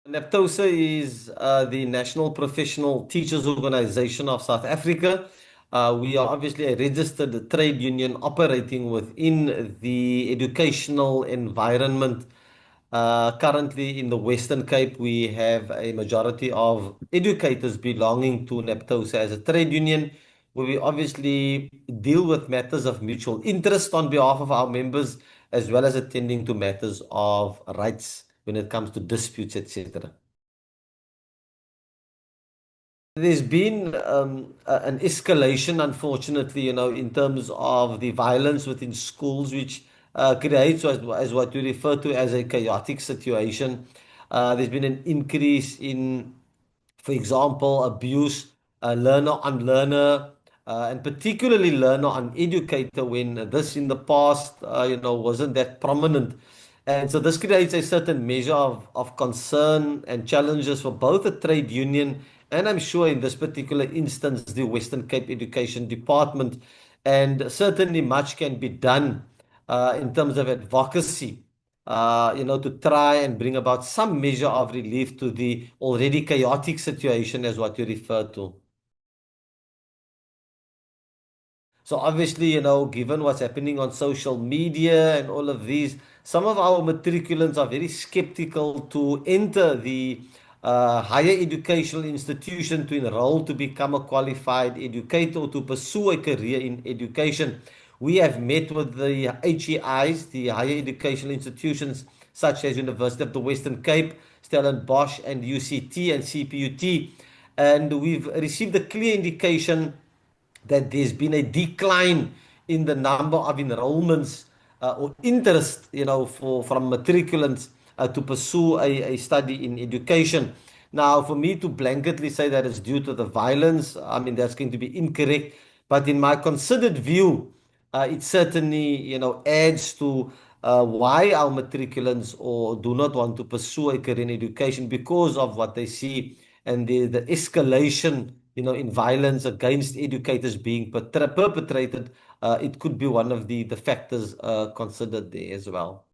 NAPTOSA is the National Professional Teachers Organization of South Africa. We are obviously a registered trade union operating within the educational environment. Currently, in the Western Cape, we have a majority of educators belonging to NAPTOSA as a trade union, where we obviously deal with matters of mutual interest on behalf of our members, as well as attending to matters of rights when it comes to disputes, etc. There's been an escalation, unfortunately, in terms of the violence within schools, which creates as what we refer to as a chaotic situation. There's been an increase in, for example, abuse, learner on learner, and particularly learner on educator, when this in the past, wasn't that prominent. And so this creates a certain measure of concern and challenges for both the trade union and I'm sure in this particular instance, the Western Cape Education Department. And certainly much can be done in terms of advocacy, to try and bring about some measure of relief to the already chaotic situation as what you refer to. So obviously, given what's happening on social media and all of these, some of our matriculants are very skeptical to enter the higher educational institution to enroll to become a qualified educator or to pursue a career in education. We have met with the HEIs, the higher educational institutions such as University of the Western Cape, Stellenbosch, and UCT and CPUT, and we've received a clear indication that there's been a decline in the number of enrollments or interest, for from matriculants to pursue a study in education. Now, for me to blanketly say that it's due to the violence, I mean, that's going to be incorrect. But in my considered view, it certainly, adds to why our matriculants or do not want to pursue a career in education because of what they see and the escalation, in violence against educators being perpetrated. It could be one of the factors considered there as well.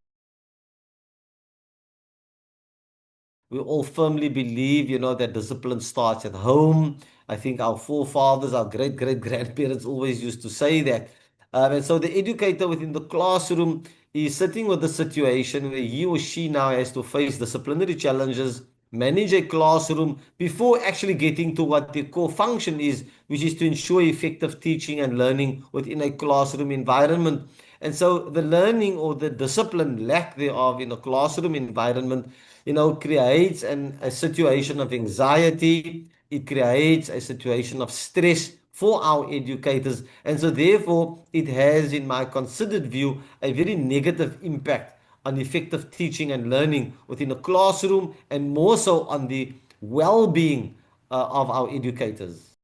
We all firmly believe, that discipline starts at home. I think our forefathers, our great grandparents always used to say that. And so the educator within the classroom is sitting with the situation where he or she now has to face disciplinary challenges, manage a classroom before actually getting to what the core function is, which is to ensure effective teaching and learning within a classroom environment. And so the learning or the discipline lack thereof in a classroom environment, creates a situation of anxiety. It creates a situation of stress for our educators. And so therefore, it has, in my considered view, a very negative impact on effective teaching and learning within a classroom and more so on the well-being of our educators.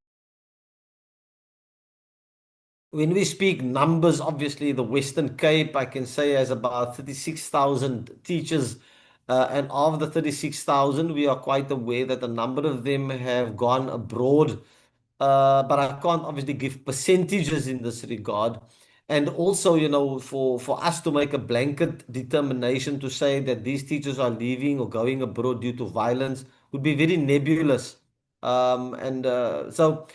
When we speak numbers, obviously the Western Cape, I can say, has about 36,000 teachers. And of the 36,000, we are quite aware that a number of them have gone abroad. But I can't obviously give percentages in this regard. And also, for us to make a blanket determination to say that these teachers are leaving or going abroad due to violence would be very nebulous. And so,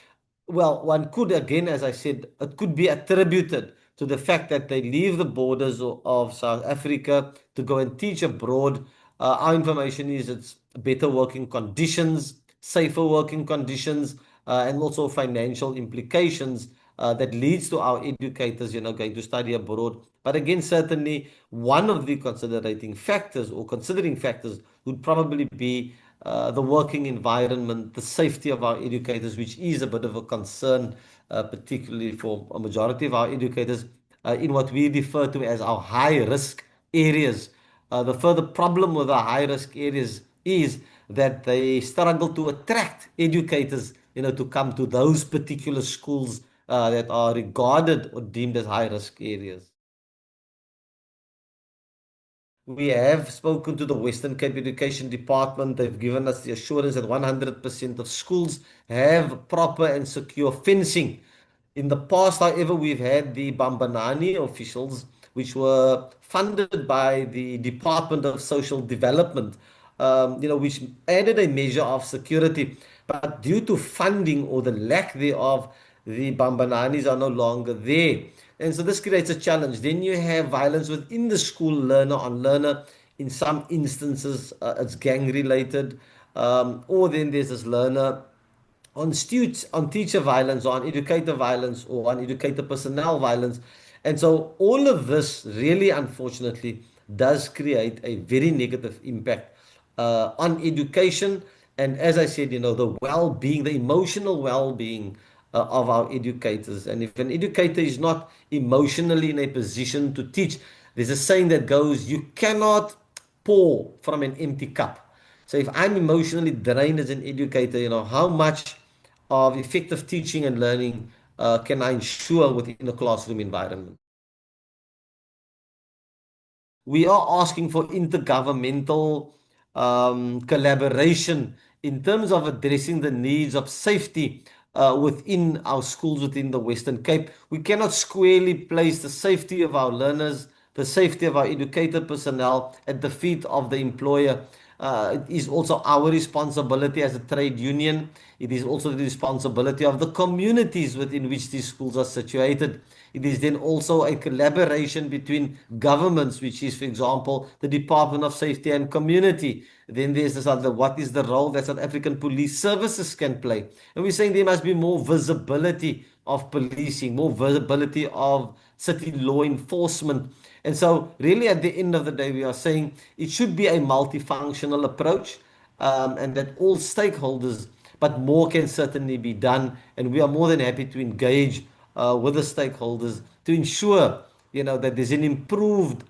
well, one could, again, as I said, it could be attributed to the fact that they leave the borders of South Africa to go and teach abroad. Our information is it's better working conditions, safer working conditions, and also financial implications that leads to our educators, going to study abroad. But again, certainly one of the considering factors or considering factors would probably be the working environment, the safety of our educators, which is a bit of a concern, particularly for a majority of our educators in what we refer to as our high risk areas. The further problem with our high risk areas is that they struggle to attract educators, to come to those particular schools that are regarded or deemed as high risk areas. We have spoken to the Western Cape Education Department. They've given us the assurance that 100% of schools have proper and secure fencing. In the past, however, we've had the Bambanani officials, which were funded by the Department of Social Development, which added a measure of security. But due to funding or the lack thereof, the Bambananis are no longer there. And so this creates a challenge. Then you have violence within the school, learner on learner. In some instances, it's gang related. Or then there's this learner on students, on teacher violence, or on educator violence, or on educator personnel violence. And so all of this really, unfortunately, does create a very negative impact on education. And as I said, the well-being, the emotional well-being of our educators. And if an educator is not emotionally in a position to teach, there's a saying that goes, you cannot pour from an empty cup. So if I'm emotionally drained as an educator, how much of effective teaching and learning can I ensure within a classroom environment? We are asking for intergovernmental collaboration in terms of addressing the needs of safety within our schools within the Western Cape. We cannot squarely place the safety of our learners, the safety of our educator personnel at the feet of the employer. It is also our responsibility as a trade union. It is also the responsibility of the communities within which these schools are situated. It is then also a collaboration between governments, which is, for example, the Department of Safety and Community. Then there's this other, what is the role that South African police services can play? And we're saying there must be more visibility of policing, more visibility of city law enforcement. And so, really, at the end of the day, we are saying it should be a multifunctional approach, and that all stakeholders, but more can certainly be done. And we are more than happy to engage with the stakeholders to ensure, that there's an improved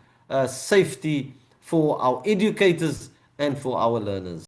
safety for our educators and for our learners.